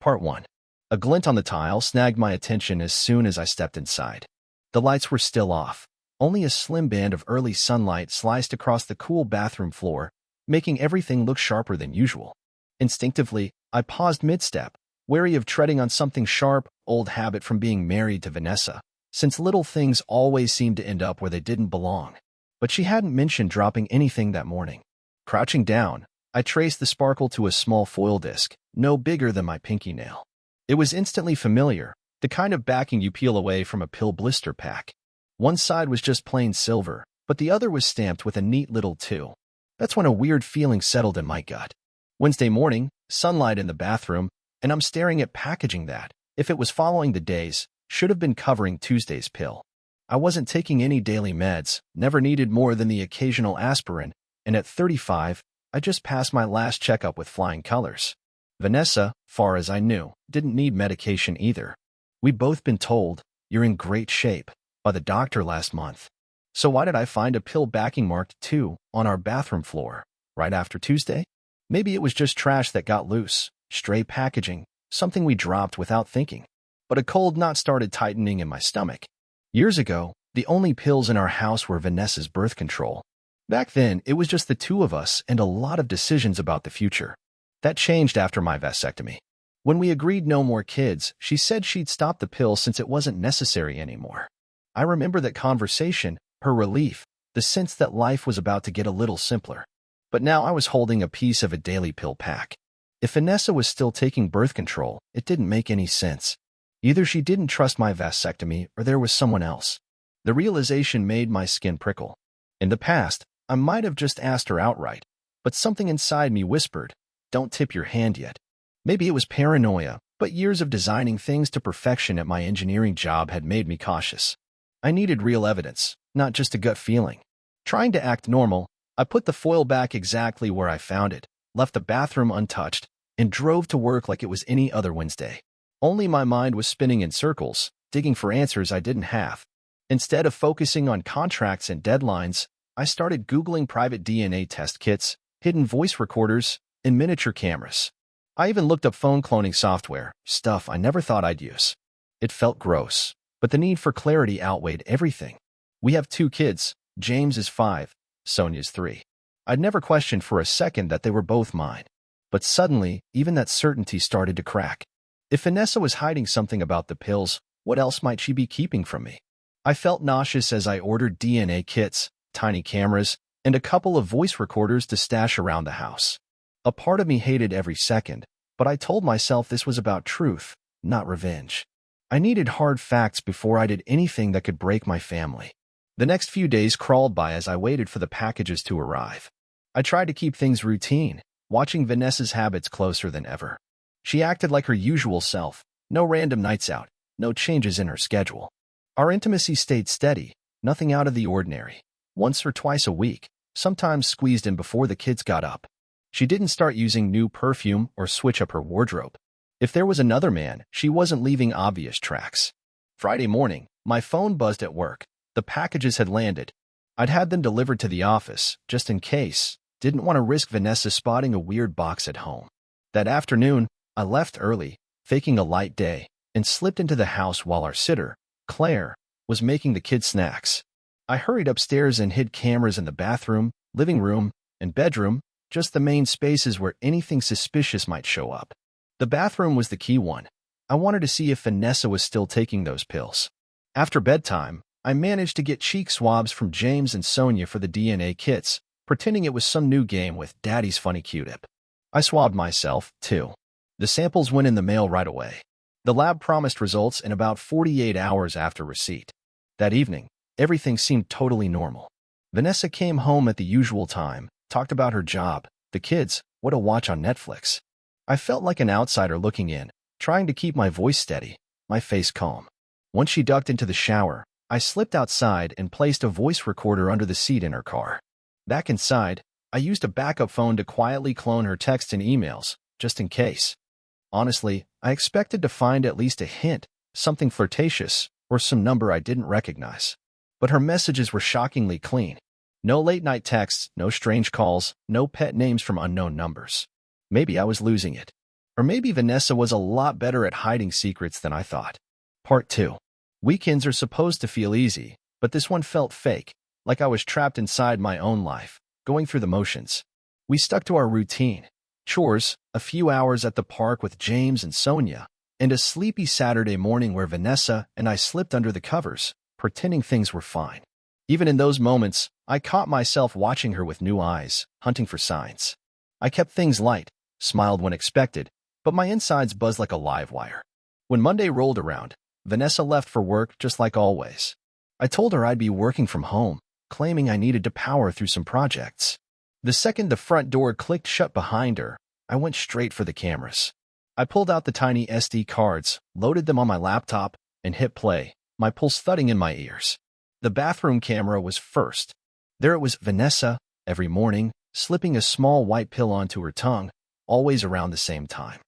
Part 1. A glint on the tile snagged my attention as soon as I stepped inside. The lights were still off. Only a slim band of early sunlight sliced across the cool bathroom floor, making everything look sharper than usual. Instinctively, I paused mid-step, wary of treading on something sharp, old habit from being married to Vanessa, since little things always seemed to end up where they didn't belong. But she hadn't mentioned dropping anything that morning. Crouching down, I traced the sparkle to a small foil disc, no bigger than my pinky nail. It was instantly familiar, the kind of backing you peel away from a pill blister pack. One side was just plain silver, but the other was stamped with a neat little 2. That's when a weird feeling settled in my gut. Wednesday morning, sunlight in the bathroom, and I'm staring at packaging that, if it was following the days, should have been covering Tuesday's pill. I wasn't taking any daily meds, never needed more than the occasional aspirin, and at 35, I just passed my last checkup with flying colors. Vanessa, far as I knew, didn't need medication either. We'd both been told, "You're in great shape," by the doctor last month. So why did I find a pill backing marked 2 on our bathroom floor, right after Tuesday? Maybe it was just trash that got loose, stray packaging, something we dropped without thinking. But a cold knot started tightening in my stomach. Years ago, the only pills in our house were Vanessa's birth control. Back then, it was just the two of us and a lot of decisions about the future. That changed after my vasectomy. When we agreed no more kids, she said she'd stop the pill since it wasn't necessary anymore. I remember that conversation, her relief, the sense that life was about to get a little simpler. But now I was holding a piece of a daily pill pack. If Vanessa was still taking birth control, it didn't make any sense. Either she didn't trust my vasectomy or there was someone else. The realization made my skin prickle. In the past, I might have just asked her outright, but something inside me whispered, "Don't tip your hand yet." Maybe it was paranoia, but years of designing things to perfection at my engineering job had made me cautious. I needed real evidence, not just a gut feeling. Trying to act normal, I put the foil back exactly where I found it, left the bathroom untouched, and drove to work like it was any other Wednesday. Only my mind was spinning in circles, digging for answers I didn't have. Instead of focusing on contracts and deadlines, I started Googling private DNA test kits, hidden voice recorders, and miniature cameras. I even looked up phone cloning software, stuff I never thought I'd use. It felt gross, but the need for clarity outweighed everything. We have 2 kids, James is 5, Sonia's 3. I'd never questioned for a second that they were both mine. But suddenly, even that certainty started to crack. If Vanessa was hiding something about the pills, what else might she be keeping from me? I felt nauseous as I ordered DNA kits, tiny cameras, and a couple of voice recorders to stash around the house. A part of me hated every second, but I told myself this was about truth, not revenge. I needed hard facts before I did anything that could break my family. The next few days crawled by as I waited for the packages to arrive. I tried to keep things routine, watching Vanessa's habits closer than ever. She acted like her usual self, no random nights out, no changes in her schedule. Our intimacy stayed steady, nothing out of the ordinary. Once or twice a week, sometimes squeezed in before the kids got up. She didn't start using new perfume or switch up her wardrobe. If there was another man, she wasn't leaving obvious tracks. Friday morning, my phone buzzed at work. The packages had landed. I'd had them delivered to the office, just in case. Didn't want to risk Vanessa spotting a weird box at home. That afternoon, I left early, faking a light day, and slipped into the house while our sitter, Claire, was making the kids' snacks. I hurried upstairs and hid cameras in the bathroom, living room, and bedroom, just the main spaces where anything suspicious might show up. The bathroom was the key one. I wanted to see if Vanessa was still taking those pills. After bedtime, I managed to get cheek swabs from James and Sonia for the DNA kits, pretending it was some new game with Daddy's funny Q-tip. I swabbed myself, too. The samples went in the mail right away. The lab promised results in about 48 hours after receipt. That evening, everything seemed totally normal. Vanessa came home at the usual time, talked about her job, the kids, what to watch on Netflix. I felt like an outsider looking in, trying to keep my voice steady, my face calm. Once she ducked into the shower, I slipped outside and placed a voice recorder under the seat in her car. Back inside, I used a backup phone to quietly clone her texts and emails, just in case. Honestly, I expected to find at least a hint, something flirtatious, or some number I didn't recognize. But her messages were shockingly clean. No late-night texts, no strange calls, no pet names from unknown numbers. Maybe I was losing it. Or maybe Vanessa was a lot better at hiding secrets than I thought. Part 2. Weekends are supposed to feel easy, but this one felt fake, like I was trapped inside my own life, going through the motions. We stuck to our routine. Chores, a few hours at the park with James and Sonia, and a sleepy Saturday morning where Vanessa and I slipped under the covers, pretending things were fine. Even in those moments, I caught myself watching her with new eyes, hunting for signs. I kept things light, smiled when expected, but my insides buzzed like a live wire. When Monday rolled around, Vanessa left for work just like always. I told her I'd be working from home, claiming I needed to power through some projects. The second the front door clicked shut behind her, I went straight for the cameras. I pulled out the tiny SD cards, loaded them on my laptop, and hit play, my pulse thudding in my ears. The bathroom camera was first. There it was, Vanessa, every morning, slipping a small white pill onto her tongue, always around the same time.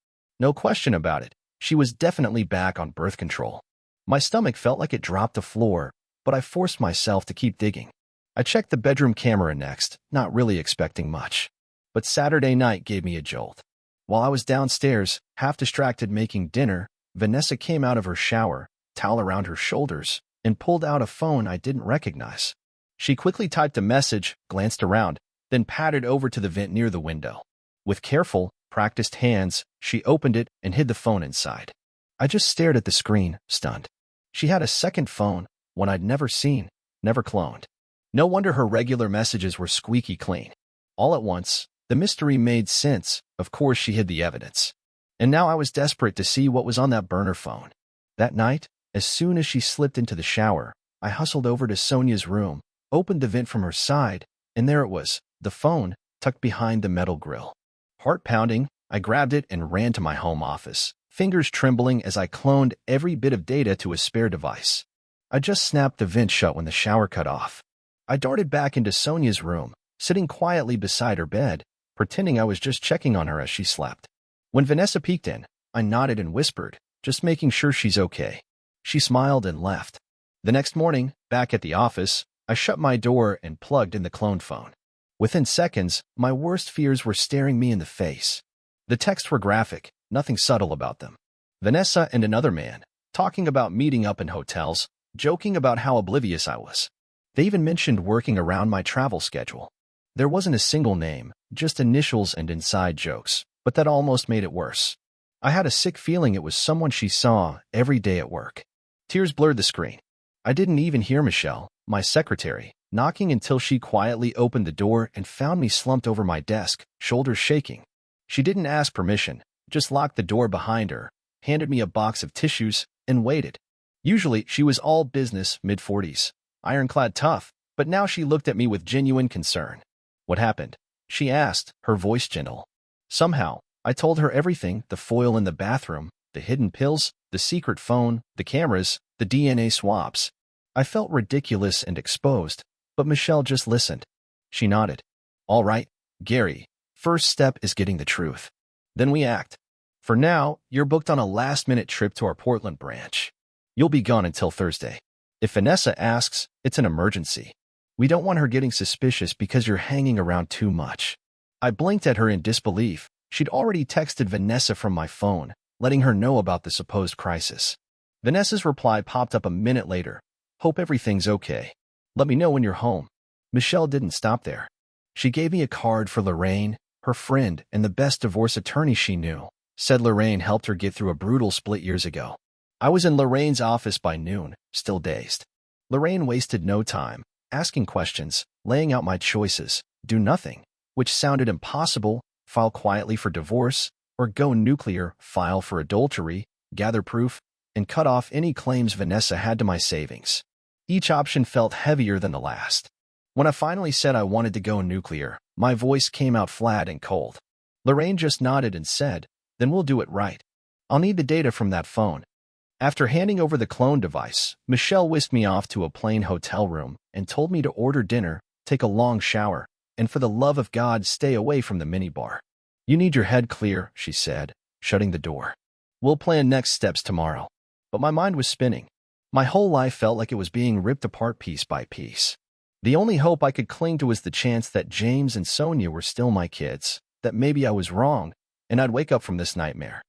No question about it, she was definitely back on birth control. My stomach felt like it dropped to floor, but I forced myself to keep digging. I checked the bedroom camera next, not really expecting much. But Saturday night gave me a jolt. While I was downstairs, half distracted making dinner, Vanessa came out of her shower, towel around her shoulders, and pulled out a phone I didn't recognize. She quickly typed a message, glanced around, then pattered over to the vent near the window. With careful, practiced hands, she opened it and hid the phone inside. I just stared at the screen, stunned. She had a second phone, one I'd never seen, never cloned. No wonder her regular messages were squeaky clean. All at once, the mystery made sense. Of course she hid the evidence. And now I was desperate to see what was on that burner phone. That night, as soon as she slipped into the shower, I hustled over to Sonia's room, opened the vent from her side, and there it was, the phone, tucked behind the metal grill. Heart pounding, I grabbed it and ran to my home office, fingers trembling as I cloned every bit of data to a spare device. I just snapped the vent shut when the shower cut off. I darted back into Sonia's room, sitting quietly beside her bed, pretending I was just checking on her as she slept. When Vanessa peeked in, I nodded and whispered, just making sure she's okay. She smiled and left. The next morning, back at the office, I shut my door and plugged in the cloned phone. Within seconds, my worst fears were staring me in the face. The texts were graphic, nothing subtle about them. Vanessa and another man, talking about meeting up in hotels, joking about how oblivious I was. They even mentioned working around my travel schedule. There wasn't a single name, just initials and inside jokes, but that almost made it worse. I had a sick feeling it was someone she saw every day at work. Tears blurred the screen. I didn't even hear Michelle, my secretary, knocking until she quietly opened the door and found me slumped over my desk, shoulders shaking. She didn't ask permission, just locked the door behind her, handed me a box of tissues, and waited. Usually, she was all business, mid-40s, ironclad tough, but now she looked at me with genuine concern. What happened? She asked, her voice gentle. Somehow, I told her everything, the foil in the bathroom, the hidden pills, the secret phone, the cameras, the DNA swabs. I felt ridiculous and exposed, but Michelle just listened. She nodded. All right, Gary, first step is getting the truth. Then we act. For now, you're booked on a last-minute trip to our Portland branch. You'll be gone until Thursday. If Vanessa asks, it's an emergency. We don't want her getting suspicious because you're hanging around too much. I blinked at her in disbelief. She'd already texted Vanessa from my phone, letting her know about the supposed crisis. Vanessa's reply popped up a minute later. Hope everything's okay. Let me know when you're home. Michelle didn't stop there. She gave me a card for Lorraine, her friend and the best divorce attorney she knew. Said Lorraine helped her get through a brutal split years ago. I was in Lorraine's office by noon, still dazed. Lorraine wasted no time, asking questions, laying out my choices, do nothing, which sounded impossible, file quietly for divorce, or go nuclear, file for adultery, gather proof, and cut off any claims Vanessa had to my savings. Each option felt heavier than the last. When I finally said I wanted to go nuclear, my voice came out flat and cold. Lorraine just nodded and said, then we'll do it right. I'll need the data from that phone. After handing over the clone device, Michelle whisked me off to a plain hotel room and told me to order dinner, take a long shower, and for the love of God, stay away from the minibar. You need your head clear, she said, shutting the door. We'll plan next steps tomorrow. But my mind was spinning. My whole life felt like it was being ripped apart piece by piece. The only hope I could cling to was the chance that James and Sonia were still my kids, that maybe I was wrong, and I'd wake up from this nightmare.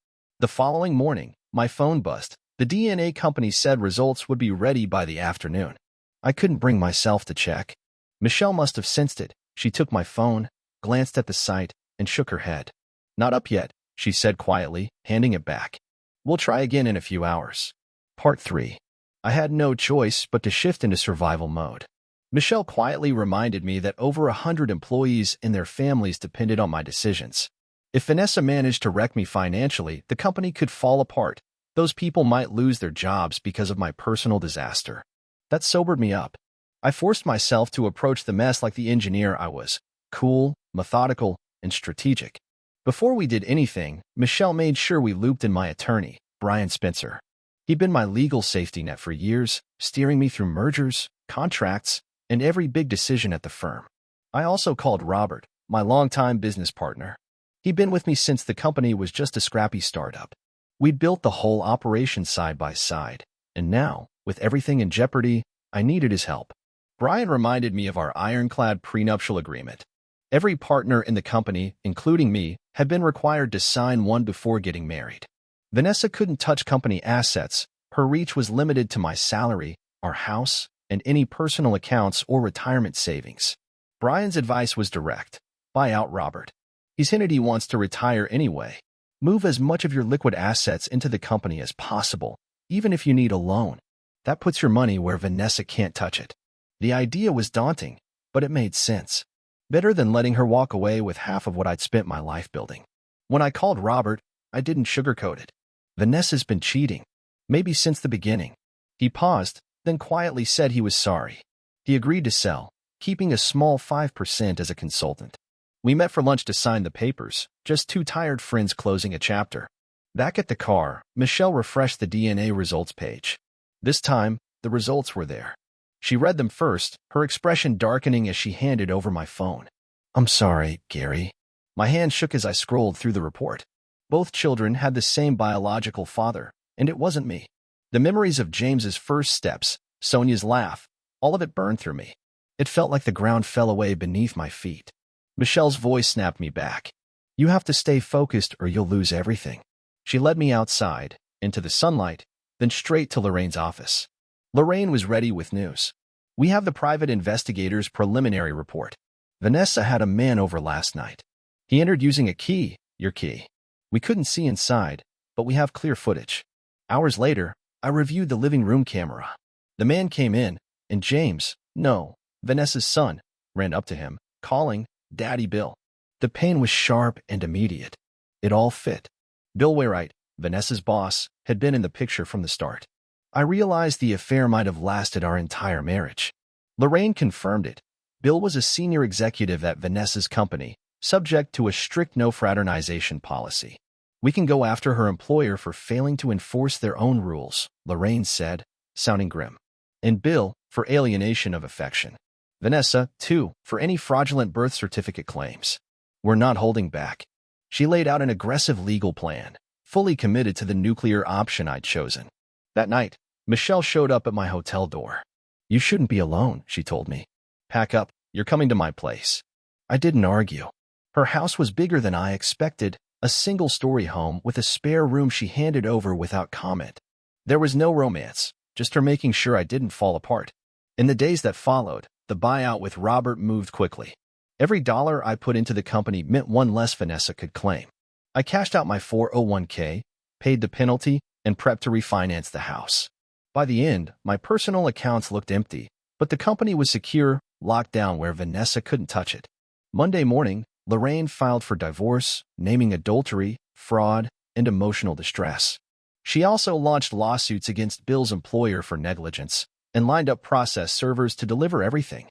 The following morning, my phone buzzed. The DNA company said results would be ready by the afternoon. I couldn't bring myself to check. Michelle must have sensed it. She took my phone, glanced at the site, and shook her head. Not up yet, she said quietly, handing it back. We'll try again in a few hours. Part 3. I had no choice but to shift into survival mode. Michelle quietly reminded me that over 100 employees and their families depended on my decisions. If Vanessa managed to wreck me financially, the company could fall apart. Those people might lose their jobs because of my personal disaster. That sobered me up. I forced myself to approach the mess like the engineer I was, cool, methodical, and strategic. Before we did anything, Michelle made sure we looped in my attorney, Brian Spencer. He'd been my legal safety net for years, steering me through mergers, contracts, and every big decision at the firm. I also called Robert, my longtime business partner. He'd been with me since the company was just a scrappy startup. We'd built the whole operation side by side, and now, with everything in jeopardy, I needed his help. Brian reminded me of our ironclad prenuptial agreement. Every partner in the company, including me, had been required to sign one before getting married. Vanessa couldn't touch company assets. Her reach was limited to my salary, our house, and any personal accounts or retirement savings. Brian's advice was direct. Buy out Robert. He's hinted he wants to retire anyway. Move as much of your liquid assets into the company as possible, even if you need a loan. That puts your money where Vanessa can't touch it. The idea was daunting, but it made sense. Better than letting her walk away with half of what I'd spent my life building. When I called Robert, I didn't sugarcoat it. Vanessa's been cheating. Maybe since the beginning. He paused, then quietly said he was sorry. He agreed to sell, keeping a small 5% as a consultant. We met for lunch to sign the papers, just two tired friends closing a chapter. Back at the car, Michelle refreshed the DNA results page. This time, the results were there. She read them first, her expression darkening as she handed over my phone. I'm sorry, Gary. My hand shook as I scrolled through the report. Both children had the same biological father, and it wasn't me. The memories of James's first steps, Sonia's laugh, all of it burned through me. It felt like the ground fell away beneath my feet. Michelle's voice snapped me back. You have to stay focused or you'll lose everything. She led me outside, into the sunlight, then straight to Lorraine's office. Lorraine was ready with news. We have the private investigator's preliminary report. Vanessa had a man over last night. He entered using a key, your key. We couldn't see inside, but we have clear footage. Hours later, I reviewed the living room camera. The man came in, and James, no, Vanessa's son, ran up to him, calling, Daddy Bill. The pain was sharp and immediate. It all fit. Bill Wainwright, Vanessa's boss, had been in the picture from the start. I realized the affair might have lasted our entire marriage. Lorraine confirmed it. Bill was a senior executive at Vanessa's company, subject to a strict no-fraternization policy. We can go after her employer for failing to enforce their own rules, Lorraine said, sounding grim. And Bill, for alienation of affection. Vanessa, too, for any fraudulent birth certificate claims. We're not holding back. She laid out an aggressive legal plan, fully committed to the nuclear option I'd chosen. That night, Michelle showed up at my hotel door. You shouldn't be alone, she told me. Pack up, you're coming to my place. I didn't argue. Her house was bigger than I expected, a single-story home with a spare room she handed over without comment. There was no romance, just her making sure I didn't fall apart. In the days that followed, the buyout with Robert moved quickly. Every dollar I put into the company meant one less Vanessa could claim. I cashed out my 401k, paid the penalty, and prepped to refinance the house. By the end, my personal accounts looked empty, but the company was secure, locked down where Vanessa couldn't touch it. Monday morning, Lorraine filed for divorce, naming adultery, fraud, and emotional distress. She also launched lawsuits against Bill's employer for negligence and lined up process servers to deliver everything.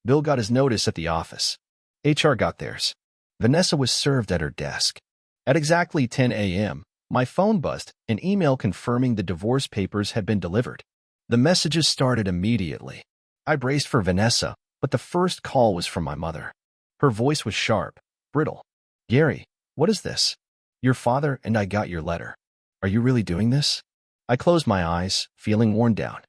Bill got his notice at the office. HR got theirs. Vanessa was served at her desk. At exactly 10 a.m., my phone buzzed, an email confirming the divorce papers had been delivered. The messages started immediately. I braced for Vanessa, but the first call was from my mother. Her voice was sharp, brittle. Gary, what is this? Your father and I got your letter. Are you really doing this? I closed my eyes, feeling worn down.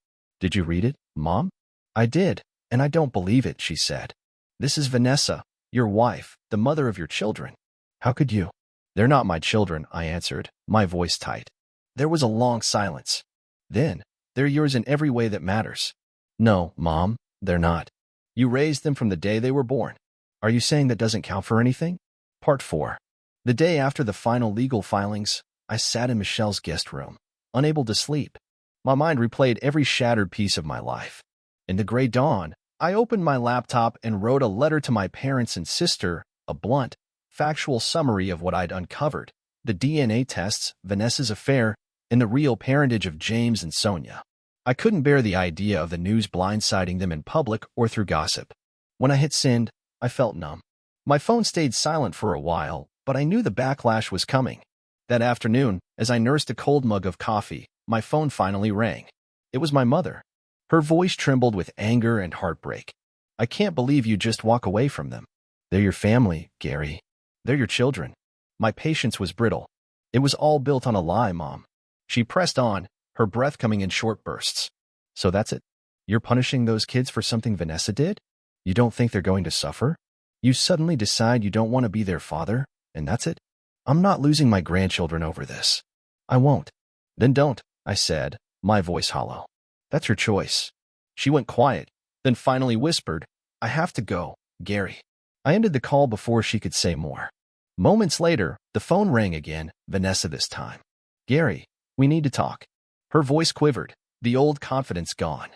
Did you read it, Mom? I did, and I don't believe it, she said. This is Vanessa, your wife, the mother of your children. How could you? They're not my children, I answered, my voice tight. There was a long silence. Then, they're yours in every way that matters. No, Mom, they're not. You raised them from the day they were born. Are you saying that doesn't count for anything? Part 4. The day after the final legal filings, I sat in Michelle's guest room, unable to sleep. My mind replayed every shattered piece of my life. In the gray dawn, I opened my laptop and wrote a letter to my parents and sister, a blunt, factual summary of what I'd uncovered, the DNA tests, Vanessa's affair, and the real parentage of James and Sonia. I couldn't bear the idea of the news blindsiding them in public or through gossip. When I hit send, I felt numb. My phone stayed silent for a while, but I knew the backlash was coming. That afternoon, as I nursed a cold mug of coffee, my phone finally rang. It was my mother. Her voice trembled with anger and heartbreak. I can't believe you just walk away from them. They're your family, Gary. They're your children. My patience was brittle. It was all built on a lie, Mom. She pressed on, her breath coming in short bursts. So that's it? You're punishing those kids for something Vanessa did? You don't think they're going to suffer? You suddenly decide you don't want to be their father, and that's it? I'm not losing my grandchildren over this. I won't. Then don't, I said, my voice hollow. That's your choice. She went quiet, then finally whispered, I have to go, Gary. I ended the call before she could say more. Moments later, the phone rang again, Vanessa this time. Gary, we need to talk. Her voice quivered, the old confidence gone.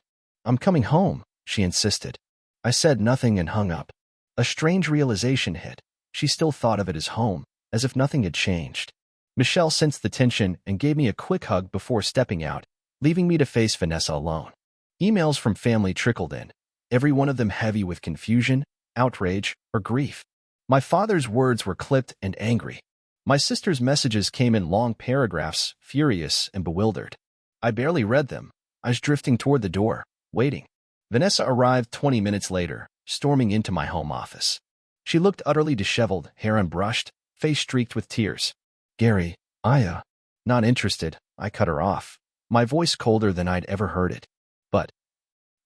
I'm coming home, she insisted. I said nothing and hung up. A strange realization hit. She still thought of it as home, as if nothing had changed. Michelle sensed the tension and gave me a quick hug before stepping out, leaving me to face Vanessa alone. Emails from family trickled in, every one of them heavy with confusion, outrage, or grief. My father's words were clipped and angry. My sister's messages came in long paragraphs, furious and bewildered. I barely read them. I was drifting toward the door, waiting. Vanessa arrived 20 minutes later, storming into my home office. She looked utterly disheveled, hair unbrushed, face streaked with tears. Gary, not interested, I cut her off, my voice colder than I'd ever heard it. But,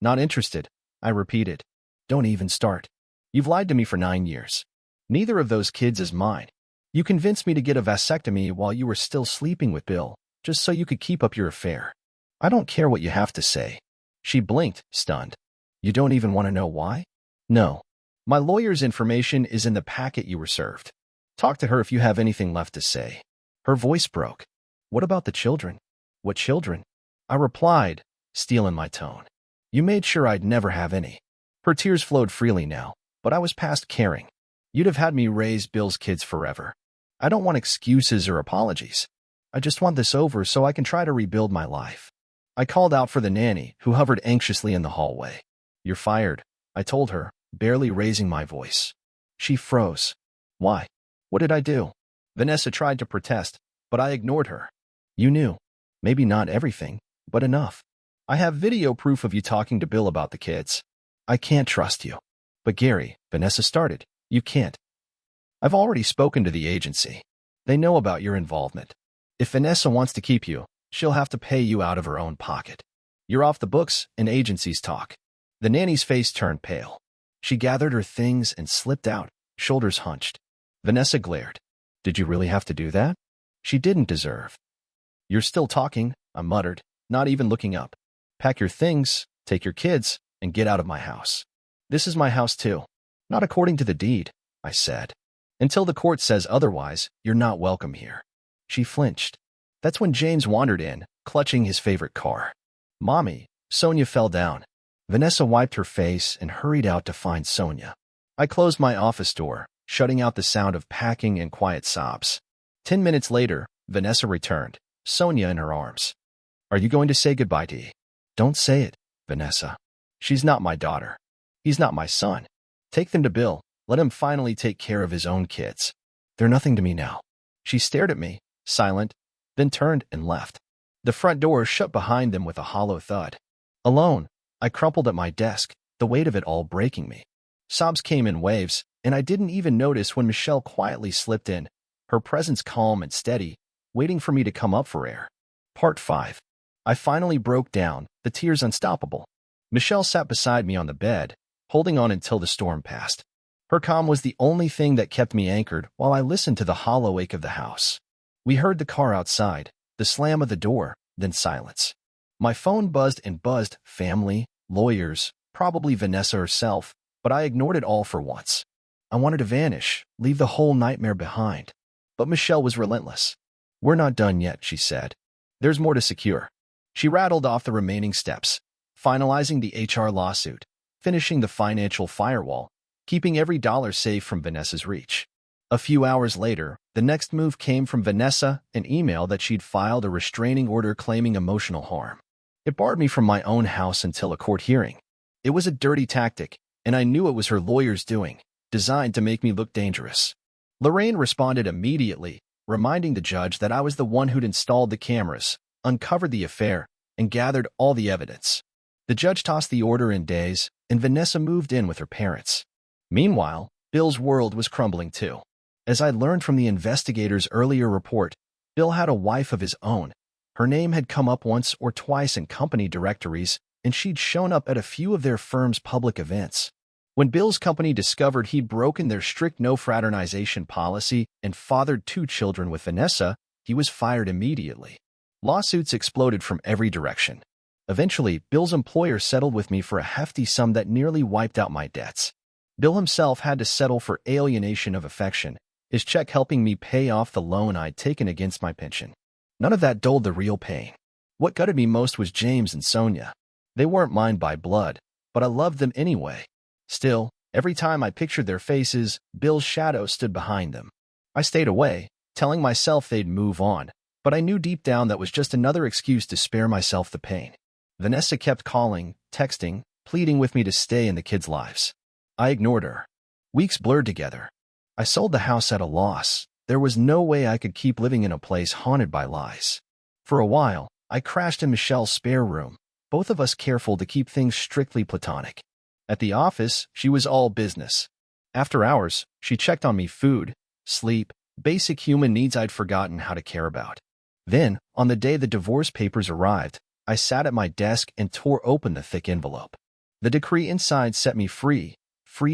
not interested, I repeated. Don't even start. You've lied to me for 9 years. Neither of those kids is mine. You convinced me to get a vasectomy while you were still sleeping with Bill, just so you could keep up your affair. I don't care what you have to say. She blinked, stunned. You don't even want to know why? No. My lawyer's information is in the packet you were served. Talk to her if you have anything left to say. Her voice broke. What about the children? What children? I replied, steel in my tone. You made sure I'd never have any. Her tears flowed freely now, but I was past caring. You'd have had me raise Bill's kids forever. I don't want excuses or apologies. I just want this over so I can try to rebuild my life. I called out for the nanny, who hovered anxiously in the hallway. You're fired, I told her, barely raising my voice. She froze. Why? What did I do? Vanessa tried to protest, but I ignored her. You knew. Maybe not everything, but enough. I have video proof of you talking to Bill about the kids. I can't trust you. But Gary, Vanessa started. You can't. I've already spoken to the agency. They know about your involvement. If Vanessa wants to keep you, she'll have to pay you out of her own pocket. You're off the books, and agencies talk. The nanny's face turned pale. She gathered her things and slipped out, shoulders hunched. Vanessa glared. Did you really have to do that? She didn't deserve. You're still talking, I muttered, not even looking up. Pack your things, take your kids, and get out of my house. This is my house too. Not according to the deed, I said. Until the court says otherwise, you're not welcome here. She flinched. That's when James wandered in, clutching his favorite car. Mommy, Sonia fell down. Vanessa wiped her face and hurried out to find Sonia. I closed my office door, shutting out the sound of packing and quiet sobs. 10 minutes later, Vanessa returned, Sonia in her arms. Are you going to say goodbye to E? Don't say it, Vanessa. She's not my daughter. He's not my son. Take them to Bill. Let him finally take care of his own kids. They're nothing to me now. She stared at me, silent, then turned and left. The front door shut behind them with a hollow thud. Alone, I crumpled at my desk, the weight of it all breaking me. Sobs came in waves, and I didn't even notice when Michelle quietly slipped in, her presence calm and steady, waiting for me to come up for air. Part 5. I finally broke down, the tears unstoppable. Michelle sat beside me on the bed, holding on until the storm passed. Her calm was the only thing that kept me anchored while I listened to the hollow ache of the house. We heard the car outside, the slam of the door, then silence. My phone buzzed and buzzed, family, lawyers, probably Vanessa herself, but I ignored it all for once. I wanted to vanish, leave the whole nightmare behind. But Michelle was relentless. "We're not done yet," she said. "There's more to secure." She rattled off the remaining steps, finalizing the HR lawsuit, finishing the financial firewall, keeping every dollar safe from Vanessa's reach. A few hours later, the next move came from Vanessa, an email that she'd filed a restraining order claiming emotional harm. It barred me from my own house until a court hearing. It was a dirty tactic, and I knew it was her lawyer's doing, designed to make me look dangerous. Lorraine responded immediately, reminding the judge that I was the one who'd installed the cameras, uncovered the affair, and gathered all the evidence. The judge tossed the order in days, and Vanessa moved in with her parents. Meanwhile, Bill's world was crumbling too. As I learned from the investigator's earlier report, Bill had a wife of his own. Her name had come up once or twice in company directories, and she'd shown up at a few of their firm's public events. When Bill's company discovered he'd broken their strict no-fraternization policy and fathered 2 children with Vanessa, he was fired immediately. Lawsuits exploded from every direction. Eventually, Bill's employer settled with me for a hefty sum that nearly wiped out my debts. Bill himself had to settle for alienation of affection, his check helping me pay off the loan I'd taken against my pension. None of that dulled the real pain. What gutted me most was James and Sonia. They weren't mine by blood, but I loved them anyway. Still, every time I pictured their faces, Bill's shadow stood behind them. I stayed away, telling myself they'd move on, but I knew deep down that was just another excuse to spare myself the pain. Vanessa kept calling, texting, pleading with me to stay in the kids' lives. I ignored her. Weeks blurred together. I sold the house at a loss. There was no way I could keep living in a place haunted by lies. For a while, I crashed in Michelle's spare room, both of us careful to keep things strictly platonic. At the office, she was all business. After hours, she checked on me: food, sleep, basic human needs I'd forgotten how to care about. Then, on the day the divorce papers arrived, I sat at my desk and tore open the thick envelope. The decree inside set me free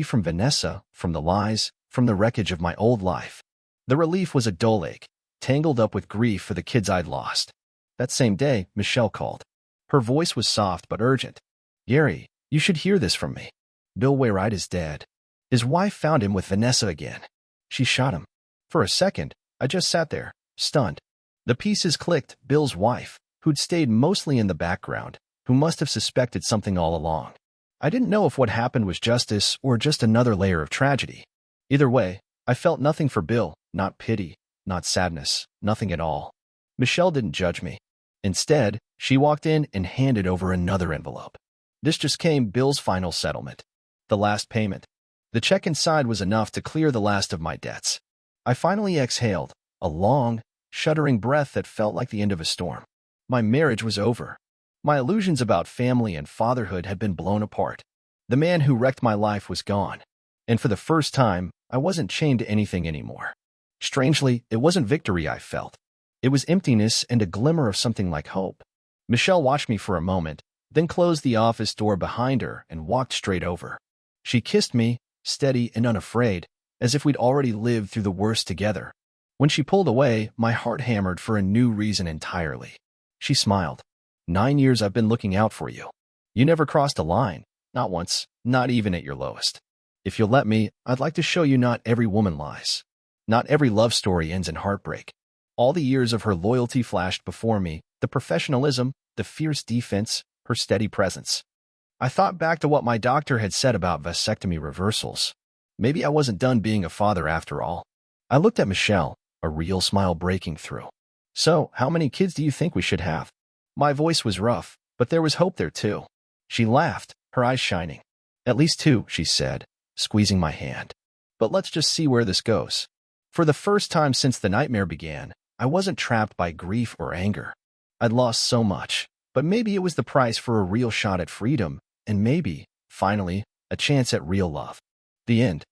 from Vanessa, from the lies, from the wreckage of my old life. The relief was a dull ache, tangled up with grief for the kids I'd lost. That same day, Michelle called. Her voice was soft but urgent. "Gary, you should hear this from me. Bill Wainwright is dead. His wife found him with Vanessa again. She shot him." For a second, I just sat there, stunned. The pieces clicked. Bill's wife, who'd stayed mostly in the background, who must have suspected something all along. I didn't know if what happened was justice or just another layer of tragedy. Either way, I felt nothing for Bill, not pity, not sadness, nothing at all. Michelle didn't judge me. Instead, she walked in and handed over another envelope. This just came: Bill's final settlement. The last payment. The check inside was enough to clear the last of my debts. I finally exhaled, a long, shuddering breath that felt like the end of a storm. My marriage was over. My illusions about family and fatherhood had been blown apart. The man who wrecked my life was gone. And for the first time, I wasn't chained to anything anymore. Strangely, it wasn't victory I felt. It was emptiness and a glimmer of something like hope. Michelle watched me for a moment, then closed the office door behind her and walked straight over. She kissed me, steady and unafraid, as if we'd already lived through the worst together. When she pulled away, my heart hammered for a new reason entirely. She smiled. 9 years I've been looking out for you. You never crossed a line, not once, not even at your lowest. If you'll let me, I'd like to show you not every woman lies. Not every love story ends in heartbreak. All the years of her loyalty flashed before me, the professionalism, the fierce defense, her steady presence. I thought back to what my doctor had said about vasectomy reversals. Maybe I wasn't done being a father after all. I looked at Michelle, a real smile breaking through. "So, how many kids do you think we should have?" My voice was rough, but there was hope there too. She laughed, her eyes shining. "At least 2, she said, squeezing my hand. "But let's just see where this goes." For the first time since the nightmare began, I wasn't trapped by grief or anger. I'd lost so much, but maybe it was the price for a real shot at freedom, and maybe, finally, a chance at real love. The end.